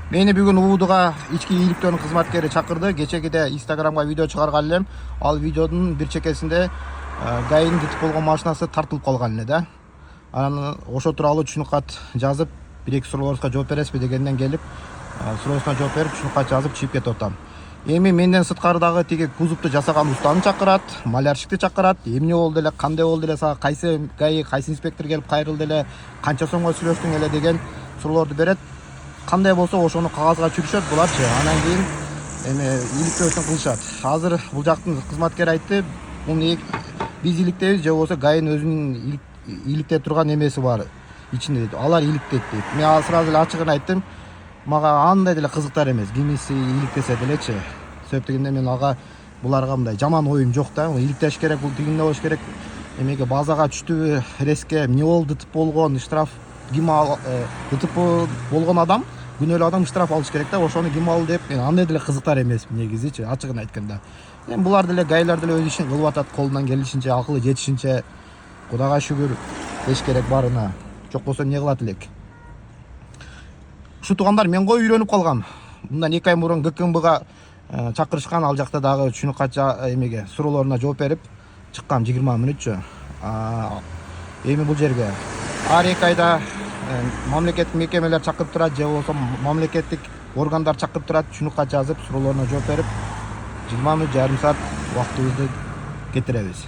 Мени бүгүн УУДга ички ийгиликтөөнүн кызматкери чакырды. Кечегиде Инстаграмга видео чыгарган элем. Ал видеодун бир чекесинде ГАИнин дытып болгон машинасы тартылып калган эле да. Анан ошо тууралуу түшүнүк кат жазып, бир-эки суроолоруңузга жооп бересизби дегенден келип, суроосуна жооп берип, түшүнүк кат жазып чыгып кетип атам. Эми менден сырткары дагы тиги кузупту жасаган устаны чакырат, малярщикти чакырат. Эмне болду эле, кандай болду эле, сага кайсы ГАИ, кайсы инспектор келип кайрылды эле, канча сомго сүйлөштүң эле деген суроолорду берет. Кандай болсо ошону кагазга түшүрүшөт буларчы. Анан кийин эме ийгиликтөөсүн кылышат. Азыр бул жактын кызматкери айтты, муну биз ийгиликтейбиз же болбосо ГАИнин өзүнүн ийгиликтей турган эмеси бар ичинде дейт. Алар ийгиликтейт дейт. Мен сразу эле ачыгын айттым. Мага андай деле кызыктар эмес. Кимиси ийгиликтесе делечи. Себеп дегенде мен буларга мындай жаман оюм жок да. Ийгиликтеш керек, бул тигиндей болуш керек. Эмеге базага түштүбү, резке эмне болду, дытып болгон, штраф ким дытып болгон адам, күнөөлүү адам штраф алыш керек да. Ошону ким алды деп мен андай деле кызыктар эмесмин негизичи, ачыгын айтканда. Эми булар деле ГАИлар деле өз ишин кылып атат, колунан келишинче, акылы жетишинче. Кудайга шүгүр деш керек барына. Жок болсо эмне кылат элек? Ушу туугандар, мен кой үйрөнүп калгам. Мындан 2 ай мурун ГКМБга чакырышкан, ал жакта дагы түшүнүк кат эмеге суроолоруна жооп берип чыккам 20 мүнөтчү. Эми бул жерге ар 2 айда мамлекеттик мекемелер чакырып турат, же болбосо мамлекеттик органдар чакырып турат, түшүнүк кат жазып, суроолоруна жооп берип 20 мүнөт, жарым саат убактыбызды кетиребиз.